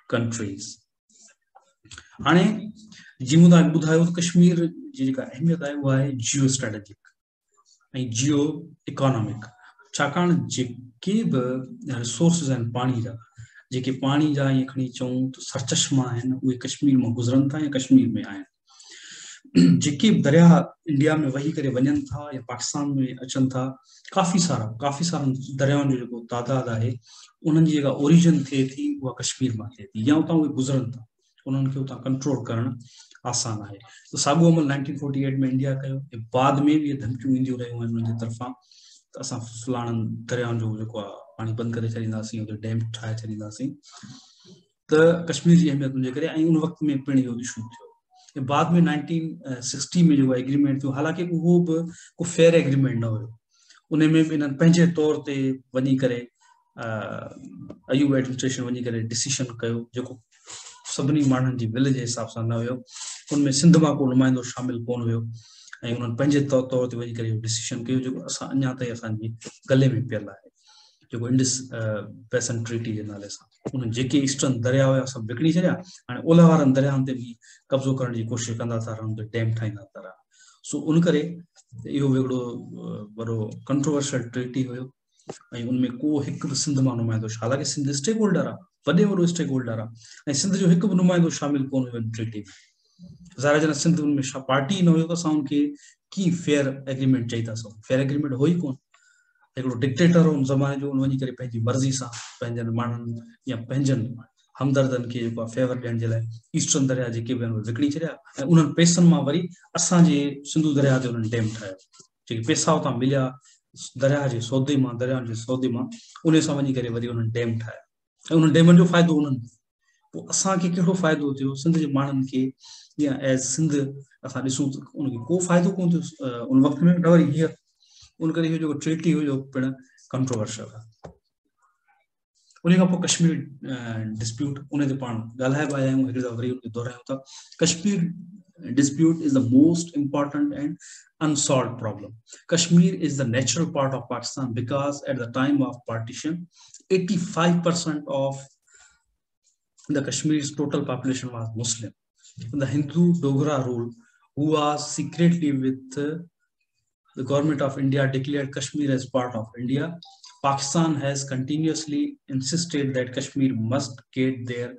[SPEAKER 1] countries. हाणे जी मूं तव्हांखे ॿुधायो त कश्मीर जी जेका अहमियत आहे उहा आहे जियो स्ट्रेटेजिक ऐं जियो इकोनॉमिक छाकाणि जेके बि रिसोर्सिस आहिनि पाणी जा जेके पाणी जा ईअं खणी चऊं त सरचश्मा आहिनि उहे कश्मीर मां गुज़रनि था या कश्मीर में आहिनि जेके दरिया इंडिया में वही करे वञनि था या पाकिस्तान में अचनि था काफ़ी सारा दरियाउनि जो जेको तादाद आहे उन्हनि जी जेका ओरिजिन थिए थी उहा कश्मीर मां थिए थी या उतां उहे गुज़रनि था उन्हनि खे उतां कंट्रोल करणु आसान आहे। त साॻियो अमल 1948 में इंडिया कयो बाद में बि इहे धमकियूं ईंदियूं रहियूं आहिनि उन्हनि जे तरफ़ां त असां फलाणनि दरियाउनि जो जेको आहे पाणी बंदि करे छॾींदासीं उते डैम ठाहे छॾींदासीं त कश्मीर जी अहमियत हुनजे करे ऐं उन वक़्त में पिण इहो इशू थियो। बाद में 1960 में जेको एग्रीमेंट थियो हालांकि उहो बि को फेयर एग्रीमेंट न हुयो उन में बि इन्हनि पंहिंजे तौर ते वञी करे अयूब एडमिनिस्ट्रेशन वञी करे डिसीशन कयो जेको सभिनी माण्हुनि जी विल जे हिसाब सां न हुयो उनमें सिंध मां को नुमाइंदो शामिल कोन हुयो ऐं उन्हनि पंहिंजे तौर ते वञी करे इहो डिसीशन कयो जेको असां अञा ताईं असांजी गले में पियल आहे जेको इंडस बेसिन ट्रीटी जे नाले सां उन्हनि जेके ईस्टर्न दरिया हुया सभु विकिणी छॾिया हाणे ओलह वारनि दरियाउनि ते बि कब्ज़ो करण जी कोशिशि कंदा था रहनि त डैम ठाहींदा था रहनि। सो उन करे इहो हिकिड़ो वॾो कंट्रोवर्शियल ट्रीटी हुयो ऐं उनमें को हिकु बि सिंध मां नुमाइंदो हालांकि सिंध स्टेक होल्डर आहे वॾे वॾो स्टेक होल्डर आहे ऐं सिंध जो हिकु बि नुमाइंदो शामिल कोन हुयो ट्रीटी में ज़ाहिर जन सिंध उनमें पार्टी न हुयो त असां उनखे की फेयर एग्रीमेंट चई था सघूं फेयर एग्रीमेंट हो ई कोन हिकिड़ो डिक्टेटर उन ज़माने जो उन वञी करे पंहिंजी मर्ज़ी सां पंहिंजनि माण्हुनि या पंहिंजनि हमदर्दनि खे जेको आहे फेवर ॾियण जे लाइ ईस्टर्न दरिया जेके बि आहिनि विकिणी छॾिया ऐं उन्हनि पैसनि मां वरी असांजे सिंधु दरिया ते उन्हनि डैम ठाहियो जेके पैसा उतां मिलिया दरिया जे सौदे मां दरियाउनि जे सौदे मां उन सां वञी करे वरी उन्हनि डैम ठाहिया ऐं उन्हनि डैमनि जो फ़ाइदो उन्हनि असांखे कहिड़ो फ़ाइदो थियो सिंध जे माण्हुनि खे या एज़ सिंध असां ॾिसूं त उनखे को फ़ाइदो कोन थियो उन वक़्त में न वरी हीअं उन करे इहो जेको ट्रीटी हुयो पिणु कंट्रोवर्शियल आहे उन खां पोइ कश्मीर डिस्प्यूट उन ते पाण ॻाल्हाए आया आहियूं हिकिड़ी दफ़ा वरी उनखे दोहिरायूं था Kashmir dispute is the most important and unsolved problem. Kashmir is the natural part of Pakistan because at the time of partition, 85% of the Kashmir's total population was Muslim. The Hindu Dogra rule, who was secretly with the government of India, declared Kashmir as part of India. Pakistan has continuously insisted that Kashmir must get their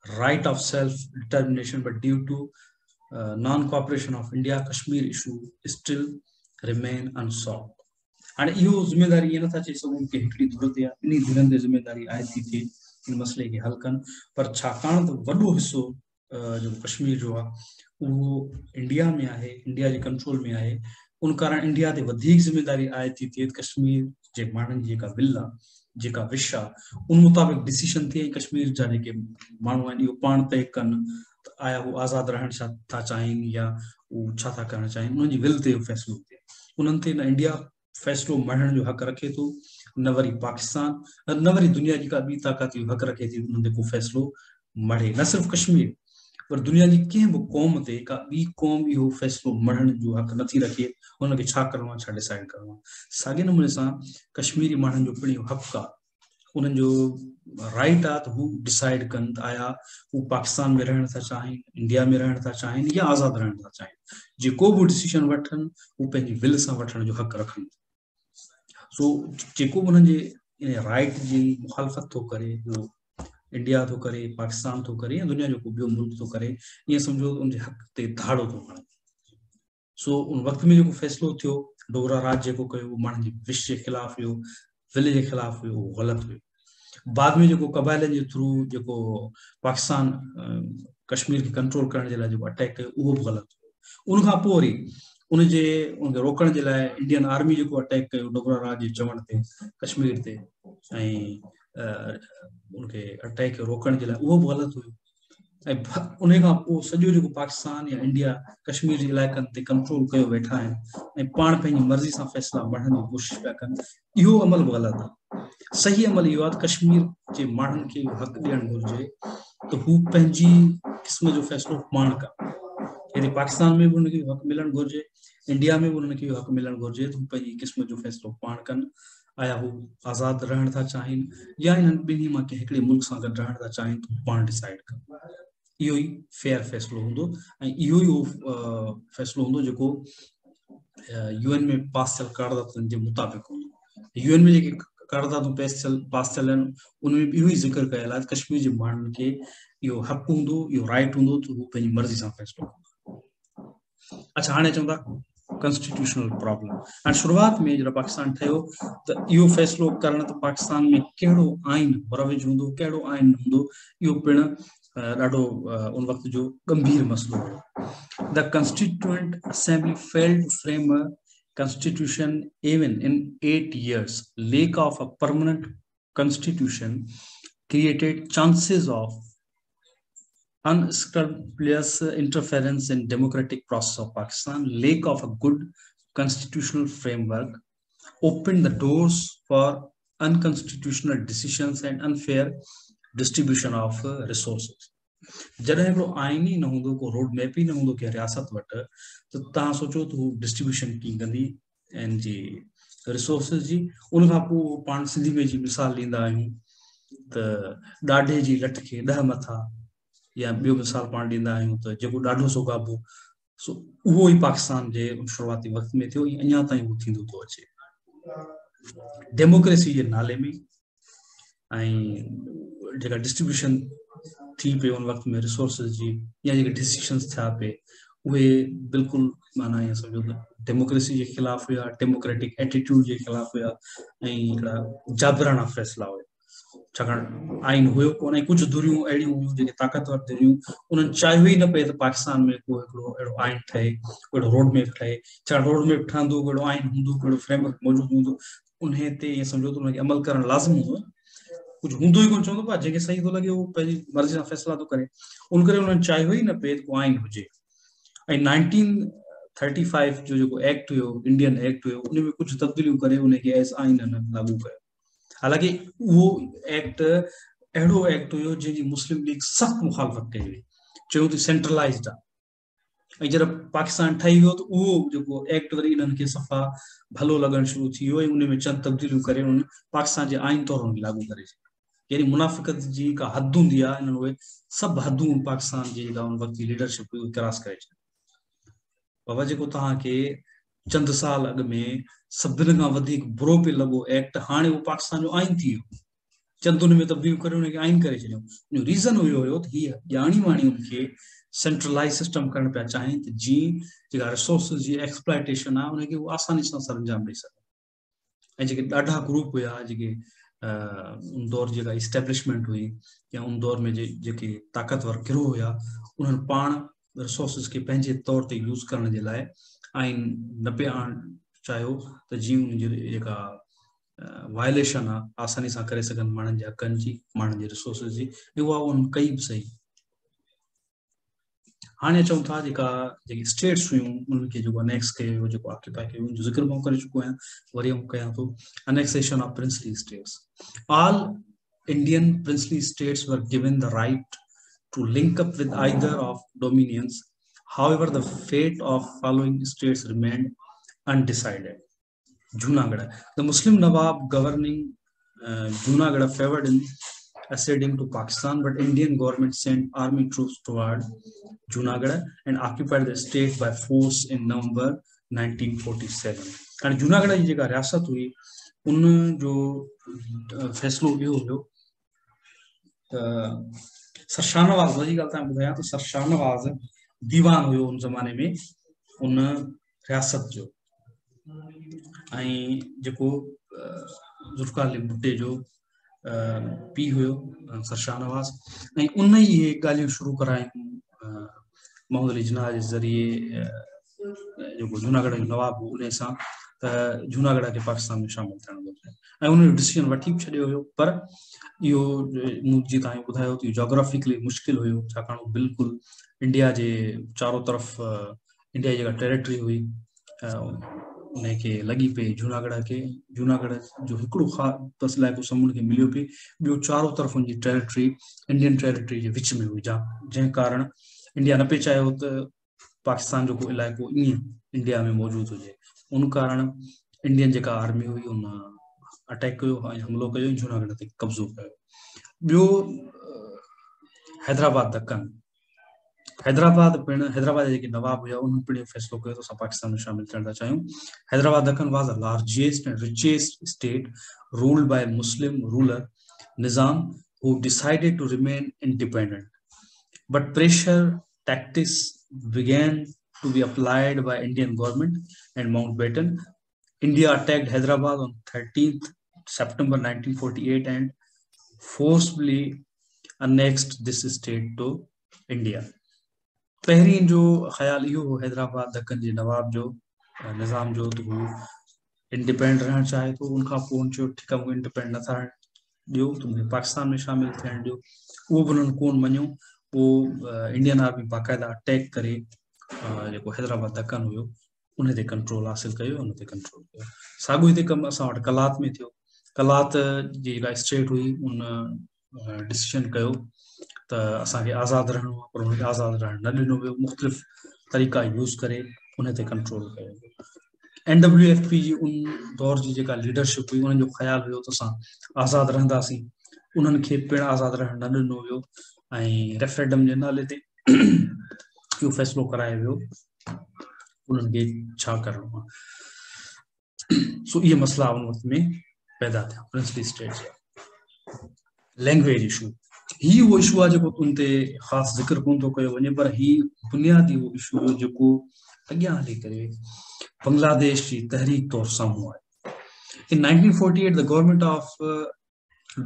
[SPEAKER 1] right of self-determination, but due to non-cooperation of India, Kashmir issue still remain unsolved. And इहो ज़िम्मेदारी ये नथा चई सघूं कि हिकिड़ी धुर ते आहे इन्ही धुरनि ते ज़िम्मेदारी आहे थी थिए इन मसइले खे हल कनि पर छाकाणि त वॾो हिसो जेको कश्मीर जो आहे उहो इंडिया में आहे इंडिया जे कंट्रोल में आहे उन कारण इंडिया ते वधीक ज़िम्मेदारी आहे थी थिए कश्मीर जे माण्हुनि जी जेका विल आहे जेका विश आहे उन मुताबिक़ डिसीशन थिए कश्मीर जा जेके माण्हू आहिनि इहो पाण तय कनि आया वो आज़ाद रहण था चाहिनि या वो छा था करणु चाहिनि उन्हनि जी विल ते फ़ैसिलो थिए उन्हनि ते न इंडिया फ़ैसिलो मढ़ण जो हक़ रखे थो न वरी पाकिस्तान न वरी दुनिया जी का ॿी ताक़त इहो हक़ रखे थी उन्हनि ते को फ़ैसिलो मढ़े न सिर्फ़ु कश्मीर पर दुनिया जी कंहिं बि क़ौम ते का ॿी क़ौम इहो फ़ैसिलो मढ़ण जो हक़ नथी रखे हुनखे छा करिणो आहे छा डिसाइड करिणो आहे साॻिए नमूने सां कश्मीरी माण्हुनि जो पिणु इहो हक़ आहे उन्हनि जो राइट आहे त हू डिसाइड कनि त आया हू पाकिस्तान में रहण था चाहिनि इंडिया में रहण था चाहिनि या आज़ादु रहण था चाहिनि जेको बि डिसीशन वठनि हू पंहिंजी विल सां वठण जो हक़ रखनि सो जेको बि उन्हनि जे राइट जी मुखालफ़त थो करे उहो इंडिया थो करे पाकिस्तान थो करे या दुनिया जो को ॿियो मुल्क थो करे ईअं सम्झो त उनजे हक़ ते धाड़ो थो हणे सो उन वक़्त में जेको फ़ैसिलो थियो डोगरा राज जेको कयो उहो माण्हुनि जी विश जे ख़िलाफ़ हुयो विल जे ख़िलाफ़ हुयो उहो ग़लति हुयो बाद में जेको क़बाइलनि जे थ्रू जेको पाकिस्तान कश्मीर खे कंट्रोल करण जे लाइ जेको अटैक कयो उहो बि ग़लति हुयो उनखां पोइ वरी उनखे रोकण जे लाइ इंडियन आर्मी जेको अटैक कयो डोगरा राज जे चवण ते कश्मीर ते ऐं उनखे अटैक खे रोकण जे लाइ उहो बि ग़लति हुयो ऐं उन खां पोइ सॼो जेको पाकिस्तान या इंडिया कश्मीर जे इलाइक़नि ते कंट्रोल कयो वेठा आहिनि ऐं पाण पंहिंजी मर्ज़ी सां फ़ैसिला वठण जी कोशिशि पिया कनि इहो अमल बि ग़लति आहे सही अमल इहो आहे त कश्मीर जे माण्हुनि खे हक़ ॾियणु घुरिजे त हू पंहिंजी क़िस्म जो फ़ैसिलो पाण कनि यदि पाकिस्तान में बि उनखे हक़ मिलणु घुरिजे इंडिया में बि उन्हनि खे हक़ मिलणु घुरिजे त हू पंहिंजी क़िस्म जो फ़ैसिलो पाण कनि आया हू आज़ादु रहण था चाहिनि या इन्हनि ॿिन्ही मां कंहिं हिकिड़े मुल्क सां गॾु रहण था चाहिनि त पाण डिसाइड कनि इहो ई फेयर फ़ैसिलो हूंदो ऐं इहो ई उहो फ़ैसिलो हूंदो जेको यूएन में पास थियल करारदातनि जे मुताबिक़ हूंदो यूएन में जेके करारदातूं पास थियल आहिनि उनमें बि इहो ई ज़िक्र कयल आहे त कश्मीर जे माण्हुनि खे इहो हक़ हूंदो इहो राइट हूंदो त हू पंहिंजी मर्ज़ी सां फ़ैसिलो कंदो अच्छा हाणे अचूं था कॉन्स्टिट्यूशनल प्रॉब्लम हाणे शुरूआत में जॾहिं पाकिस्तान ठहियो त इहो फ़ैसिलो करणु त पाकिस्तान में कहिड़ो आइन मुरविज हूंदो कहिड़ो आइन हूंदो इहो पिणु ॾाढो उन वक़्त जो गंभीर मसलो हुयो the constituent assembly failed to frame a constitution even in 8 years lack of a permanent constitution created chances of unscrupulous interference in democratic process of Pakistan lack of a good constitutional framework opened the doors for unconstitutional decisions and unfair distribution of resources जॾहिं हिकिड़ो आइन ई न हूंदो को road map ई न हूंदो कंहिं रियासत वटि त तव्हां सोचो त हू डिस्ट्रीब्यूशन कीअं कंदी इन जी रिसोर्सिस जी उन खां पोइ पाण सिंधी में जी मिसाल ॾींदा आहियूं त ॾाढे जी लठ खे ॾह मथा या ॿियो मिसाल पाण ॾींदा आहियूं त जेको ॾाढो सो काबू सो उहो ई पाकिस्तान जे शुरूआती वक़्त में थियो अञा ताईं उहो थींदो थो अचे डेमोक्रेसी जे नाले में ऐं जेका डिस्ट्रीब्यूशन थी पे उन वक़्त में रिसोर्सिस जी या जेके डिसीशंस थिया पे उहे बिल्कुलु माना ईअं सम्झो त डेमोक्रेसी जे ख़िलाफ़ हुया डेमोक्रेटिक एटीट्यूड जे ख़िलाफ़ हुया ऐं हिकिड़ा जाबराना फ़ैसिला हुया छाकाणि आइन हुयो कोन ऐं कुझु धुरियूं अहिड़ियूं हुयूं जेके ताक़तवर धुरियूं उन्हनि चाहियो ई न पिए त पाकिस्तान में को हिकिड़ो अहिड़ो आइन ठहे कहिड़ो रोड मैप ठहे छाकाणि रोड मैप ठहंदो कहिड़ो आइन हूंदो कहिड़ो फ्रेमवर्क मौजूदु हूंदो उन ते ईअं सम्झो त उनखे अमल करणु लाज़िम हूंदो कुछ हूंदो ई कोन चवंदो पा जेके सही थो लॻे उहो पंहिंजी मर्ज़ी सां फ़ैसिला थो करे। उन करे उन्हनि चाहियो ई न पेद को आइन हुजे। ऐं 1935 जो जेको एक्ट हुयो, इंडियन एक्ट हुयो, उन में कुझु तब्दीलियूं करे उनखे एज़ आइन लागू कयो। हालांकि उहो एक्ट अहिड़ो एक्ट हुयो जंहिंजी मुस्लिम लीग सख़्तु मुखालफ़त कई हुई, चयो त सेंट्रलाइज़्ड आहे। ऐं जॾहिं पाकिस्तान ठही वियो त उहो जेको एक्ट वरी इन्हनि खे सफ़ा भलो लॻणु शुरू थी वियो ऐं उन में चंद तब्दीलियूं करे उन पाकिस्तान जे आइन तौर में लागू करे छॾियो। यानी मुनाफ़िक़त जी का हद हूंदी आहे, इन्हनि उहे सभु हदूं पाकिस्तान जी जेका उन वक़्त जी लीडरशिप हुई क्रॉस करे छॾियो। बाबा जेको तव्हांखे चंद साल अॻु में सभिनि खां वधीक बुरो पियो लॻो एक्ट, हाणे उहो पाकिस्तान जो आइन थी वियो। चंद उन में तब्दीलियूं करे उनखे आइन करे छॾियो। उन जो रीज़न हुयो त हीअ ॼाणी वाणी उनखे सेंट्रलाइज सिस्टम करणु पिया चाहिनि त जीअं जेका रिसोर्सिस जी एक्सप्लॉइटेशन आहे उनखे उहो आसानी सां सर अंजाम ॾेई सघे। ऐं जेके ॾाढा ग्रुप हुया जेके उन दौर जेका इस्टेब्लिशमेंट हुई या उन दौर में जेके ताक़तवर गिरोह हुया, उन्हनि पाण रिसोर्सिस के पंहिंजे तौर ते यूज़ करण जे लाइ आइन न पिया आणणु चाहियो त जीअं उनजी जेका वायलेशन आहे आसानी सां करे सघनि माण्हुनि जे हक़नि जी, माण्हुनि जे रिसोर्सिस जी, ऐं उहा उन्हनि कई बि सही। हाणे चऊं था जेका जेकी स्टेट्स हुयूं उन्हनि खे जेको अनेक्स कयो, जेको ऑक्यूपाई कयो, उनजो ज़िक्र मां करे चुको आहियां, वरी आऊं कयां थो। annexation of princely states. All Indian princely states were given the right to link up with either of dominions. However, the fate of following states remained undecided. Junagadh. The Muslim Nawab governing Junagadh favored in acceding to Pakistan, but Indian government sent army troops toward Junagadh and occupied the state by force in November 1947. And Junagadh जी जेका रियासत हुई उन जो फैसलो इहो हुयो त sir Shahnawaz वरी ॻाल्हि तव्हां ॿुधायां त सर शाहनवाज़ दीवान हुयो उन ज़माने में उन रियासत जो। ऐं जेको ज़ुल्फ़िकार अली भुट्टे जो पीउ हुयो सर शाहनवाज़, ऐं उन ई इहे ॻाल्हियूं शुरू करायूं मोहम्मद अली जिन्ना जे ज़रिए जेको जूनागढ़ जो नवाब हो उन सां त जूनागढ़ खे पाकिस्तान में शामिल थियणु घुरिजे। ऐं उन जो डिसीजन वठी बि छॾियो हुयो, पर इहो जीअं तव्हां ॿुधायो त जोग्राफिकली मुश्किल हुयो, छाकाणि बिल्कुलु इंडिया जे चारो तरफ़ इंडिया जी जेका टेरिटरी हुई उनखे लॻी पई जूनागढ़ खे। जूनागढ़ जो हिकिड़ो ख़ासि इलाइक़ो समुंड खे मिलियो पई, ॿियो चारो तरफ़ उनजी टेरिटरी इंडियन टेरिटरी जे विच में हुई, जंहिं कारण इंडिया न पियो चाहियो त पाकिस्तान जो को इलाइक़ो ईअं इंडिया में मौजूदु हुजे। उन कारण इंडियन जेका आर्मी हुई उन अटैक कयो ऐं हमिलो कयो, जूनागढ़ ते कब्ज़ो कयो। ॿियो हैदराबाद दक्कन, हैदराबाद जा जेके नवाब हुया उन्हनि पिणु फ़ैसिलो कयो त असां पाकिस्तान में शामिल थियण था चाहियूं। Hyderabad Deccan was the largest and richest state ruled by a Muslim ruler Nizam who decided to remain independent. But pressure tactics began to be applied by Indian government and Mountbatten. India attacked Hyderabad on 13th September 1948 and forcibly annexed this state to India. पहिरीं जो ख़्याल इहो हो हैदराबाद दक्कन जे नवाब जो निज़ाम जो त हू independent रहणु चाहे थो। उनखां पोइ उन चयो ठीकु आहे मूंखे इंडिपेंडेंट नथा ॾियो त मूंखे पाकिस्तान में शामिल थियणु ॾियो। उहो बि उन्हनि कोन मञियो। पोइ इंडियन आर्मी बाक़ाइदा अटैक करे जेको हैदराबाद दक्कन हुयो उन ते कंट्रोल हासिल कयो, उन ते कंट्रोल कयो। साॻियो हिते कमु असां वटि कलात में थियो। कलात जी जेका स्टेट हुई उन डिसीजन कयो त असांखे आज़ादु रहणो आहे, पर हुनखे आज़ादु रहणु न ॾिनो वियो। मुख़्तलिफ़ तरीक़ा यूज़ करे उन ते कंट्रोल कयो। NWFP जी उन दौर जी जेका लीडरशिप हुई उन्हनि जो ख़्यालु हुयो त असां आज़ादु रहंदासीं, उन्हनि खे पिणु आज़ादु रहणु न ॾिनो वियो ऐं रेफरेंडम जे नाले ते इहो फ़ैसिलो करायो वियो उन्हनि खे छा करिणो आहे। सो इहे मसइला उन वक़्त में पैदा थिया प्रिंसली स्टेट्स जा। लैंग्वेज इशू ही वो इशू आहे जेको उन ते ख़ासि ज़िक्र कोन थो कयो वञे, पर ही बुनियादी उहो इशू हुयो जेको अॻियां हली करे बांग्लादेश जी तहरीक तौर साम्हूं आहे। In 1948, the government of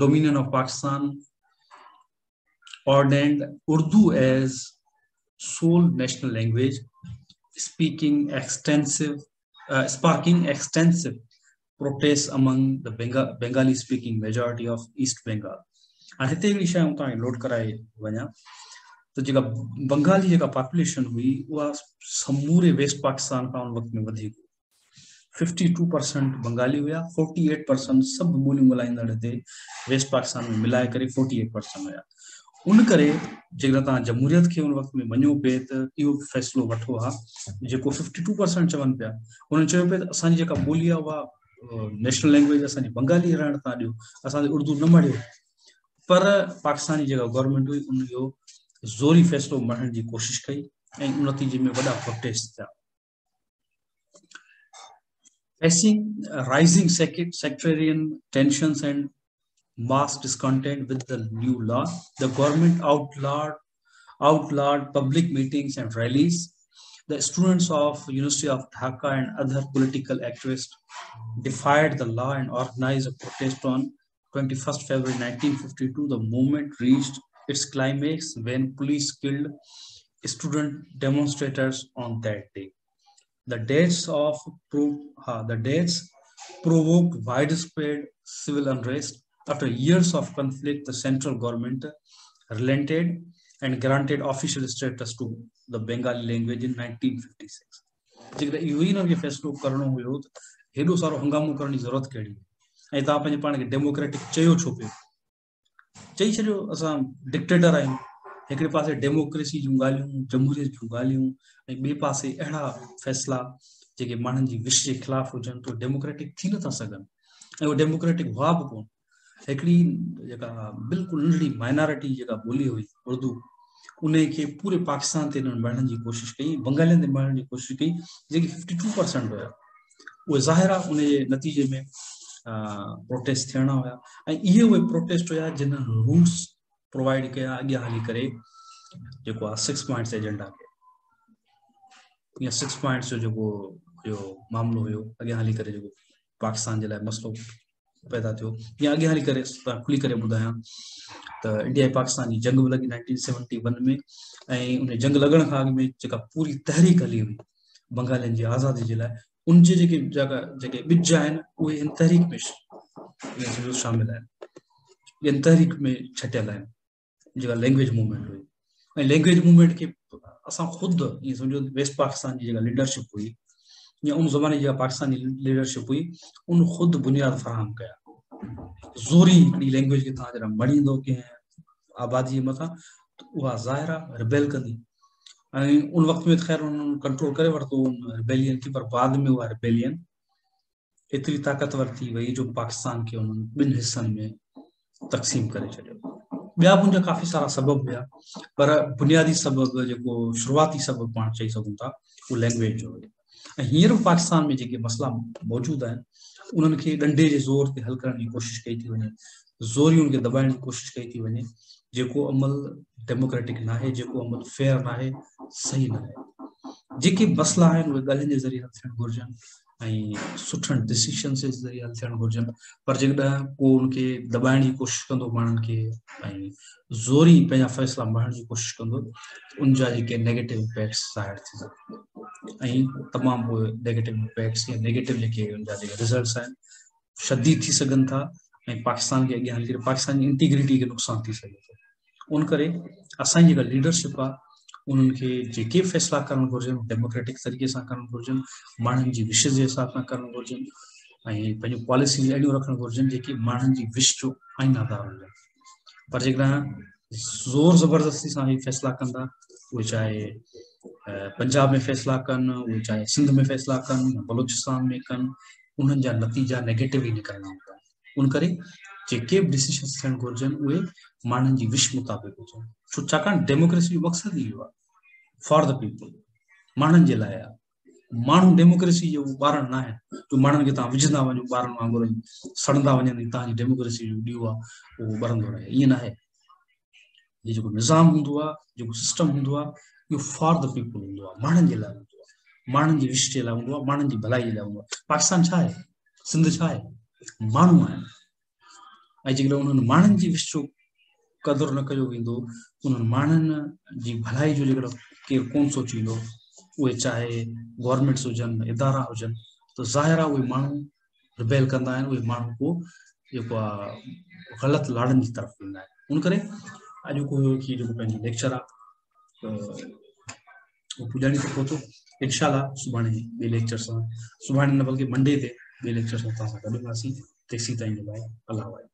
[SPEAKER 1] Dominion of Pakistan ordained Urdu as sole national language, sparking extensive protest among the Bengali speaking majority of East Bengal. And हिते हिकिड़ी शइ तव्हांखे नोट कराए वञा त जेका बंगाली जेका पॉपुलेशन हुई उहा समूरे वेस्ट पाकिस्तान खां उन वक़्त में वधीक 52% बंगाली हुआ, 48% सब ॿोलियूं ॻाल्हाईंदड़ हिते वेस्ट पाकिस्तान में मिलाए करे 48% हुआ। उन करे जेकर तव्हां जमहूरियत खे उन वक़्त में मञो पिए त इहो फ़ैसिलो वठो आहे जेको 52% चवनि पिया। उन्हनि चयो पिए त असांजी जेका ॿोली आहे उहा नेशनल लैंग्वेज असांजी बंगाली रहण था ॾियो, असांखे उर्दू न मढ़ियो। पर पाकिस्तानी जेका गवर्नमेंट हुई उन जो ज़ोरी फ़ैसिलो मढ़ण जी कोशिश कई ऐं उन नतीजे में वॾा प्रोटेस्ट थिया। Facing rising sectarian tensions and mass discontent with the new law, the government outlawed public meetings and rallies. The students of University of Dhaka and other political activists defied the law and organized a protest on 21st February 1952. The movement reached its climax when police killed student demonstrators on that day. The deaths provoked widespread civil unrest. After years of conflict, the central government relented and granted official status to the Bengali language in 1956. जेकर इहो ई न खे फ़ैसिलो करणो हुयो त हेॾो सारो हंगामो करण जी ज़रूरत कहिड़ी ऐं तव्हां पंहिंजे पाण खे डेमोक्रेटिक चयो छो पियो? चई छॾियो असां डिक्टेटर आहियूं, हिकिड़े पासे डेमोक्रेसी जूं ॻाल्हियूं, जमहूरियत जूं ॻाल्हियूं ऐं ॿिए पासे अहिड़ा फ़ैसिला जेके माण्हुनि जी विश जे ख़िलाफ़ हुजनि त डेमोक्रेटिक थी नथा सघनि। ऐं उहे डेमोक्रेटिक हुआ बि कोन। हिकिड़ी जेका बिल्कुलु नंढड़ी माइनॉरिटी जेका ॿोली हुई उर्दू, उन खे पूरे पाकिस्तान ते मढ़ण जी कोशिशि कई, बंगालियुनि ते मढ़ण जी कोशिशि कई, जेके 52% हुया। उहे ज़ाहिर आहे उन जे नतीजे में प्रोटेस्ट थियणा हुया ऐं इहे उहे प्रोटेस्ट हुया जिन रूट्स प्रोवाइड कया अॻियां हली करे जेको आहे 6 पॉइंट्स एजेंडा खे या 6 पॉइंट्स जो जेको हुयो मामलो हुयो अॻियां हली करे जेको पाकिस्तान जे लाइ मसइलो पैदा थियो या अॻियां हली करे खुली करे ॿुधायां त इंडिया ऐं पाकिस्तान जी जंग बि लॻी 1971 में ऐं उन जंग लॻण खां अॻु में जेका पूरी तहरीक हली हुई बंगालियुनि जी आज़ादी जे लाइ, उन जे जेके ॿिज आहिनि उहे इन तहरीक में शामिल आहिनि, इन तहरीक में छटियल आहिनि जेका लैंग्वेज मूवमेंट हुई। ऐं लैंग्वेज मूवमेंट खे असां ख़ुदि ईअं सम्झो वेस्ट पाकिस्तान जी जेका लीडरशिप हुई या उन ज़माने जी जेका पाकिस्तानी लीडरशिप हुई उन ख़ुदि बुनियाद फराहम कया। ज़ोरी हिकिड़ी लैंग्वेज खे तव्हां जरा मणींदो कंहिं आबादी जे मथां त उहा ज़ाहिर आहे रिबेल कंदी ऐं उन वक़्त में ख़ैर उन्हनि कंट्रोल करे वरितो उन रिबेलियन खे, पर बाद में उहा रिबेलियन एतिरी ताक़तवर थी वई जो पाकिस्तान खे उन्हनि 2 हिस्सनि में तक़सीम करे छॾियो। ॿिया बि उनजा काफ़ी सारा सबब हुया, पर बुनियादी सबब जेको शुरूआती सबब पाण चई सघूं था उहो लैंग्वेज जो हुयो। ऐं हींअर बि पाकिस्तान में जेके मसइला मौजूदु आहिनि उन्हनि खे डंडे जे ज़ोर ते हल करण जी कोशिशि कई थी वञे, ज़ोरी उनखे दॿाइण जी कोशिशि कई थी वञे, जेको अमल डेमोक्रेटिक न आहे, जेको अमल फेयर न आहे, सही न आहे। जेके मसइला आहिनि उहे ॻाल्हियुनि जे ज़रिए हल थियणु घुरिजनि ऐं सुठनि डिसीशन जे ज़रिए हल थियणु घुरिजनि। पर जेकॾहिं को उनखे दॿाइण जी कोशिशि कंदो माण्हुनि खे ऐं ज़ोरी पंहिंजा फ़ैसिला मढ़ण जी कोशिशि कंदो उनजा जेके नेगेटिव इम्पैक्ट्स ज़ाहिर थींदा ऐं तमामु उहे नेगेटिव इम्पैक्ट्स या नेगेटिव जेके उनजा जेके रिज़ल्ट्स आहिनि शदीद थी सघनि था ऐं पाकिस्तान खे अॻियां हली करे पाकिस्तान जी इंटीग्रिटी खे नुक़सानु थी सघे थो। उन करे असांजी जेका लीडरशिप आहे उन्हनि खे जेके फ़ैसिला करणु घुरिजनि डेमोक्रेटिक तरीक़े सां करणु घुरिजनि, माण्हुनि जी विश जे हिसाब सां करणु घुरिजनि ऐं पंहिंजूं पॉलिसीज़ अहिड़ियूं रखणु घुरिजनि जेके माण्हुनि जी विश जो आईनादार हुजनि। पर जेकॾहिं ज़ोर ज़बरदस्ती सां ही फ़ैसिला कंदा, उहे चाहे पंजाब में फ़ैसिला कनि, उहे चाहे सिंध में फ़ैसिला कनि या बलूचिस्तान में कनि, उन्हनि जा नतीजा नेगेटिव ई निकिरंदा हूंदा। उन करे जेके बि डिसीशन्स थियणु घुरिजनि उहे माण्हुनि जी विश मुताबिक़ हुजनि, छो छाकाणि डेमोक्रेसी जो मक़सदु ई इहो आहे, फॉर द पीपल, माण्हुनि जे लाइ आहे। माण्हू डेमोक्रेसी जो ॿारनि न आहिनि जो माण्हुनि खे तव्हां विझंदा वञो ॿारनि वांगुरु सड़ंदा वञनि, तव्हांजी डेमोक्रेसी जो ॾींहुं आहे उहो ॿरंदो रहे, ईअं न आहे। ये जेको निज़ाम हूंदो आहे, जेको सिस्टम हूंदो आहे, इहो फॉर द पीपल हूंदो आहे, माण्हुनि जे लाइ हूंदो आहे, माण्हुनि जी विश जे लाइ हूंदो आहे, माण्हुनि जी भलाई जे लाइ हूंदो आहे। पाकिस्तान छा आहे, सिंध छा आहे, माण्हू आहिनि ऐं जेकॾहिं उन्हनि माण्हुनि जी विश जो क़दुरु न कयो वेंदो, उन्हनि माण्हुनि जी भलाई जो जेकॾहिं केरु कोन सोचींदो, उहे चाहे गवर्नमेंट्स हुजनि, इदारा हुजनि, त ज़ाहिर आहे उहे माण्हू रिबेल कंदा आहिनि उहे माण्हू को जेको आहे ग़लति लाड़नि जी तरफ़ वेंदा आहिनि। उन करे अॼु की जेको पंहिंजो लेक्चर आहे वो पुॼाणी सघो थो। इंशाल्लाह सुभाणे ॿिए लेक्चर सां, सुभाणे न बल्कि मंडे ते ॿिए लेक्चर सां तव्हां सां गॾु हूंदासीं। तेसीं ताईं जो लाइ अल्लाह।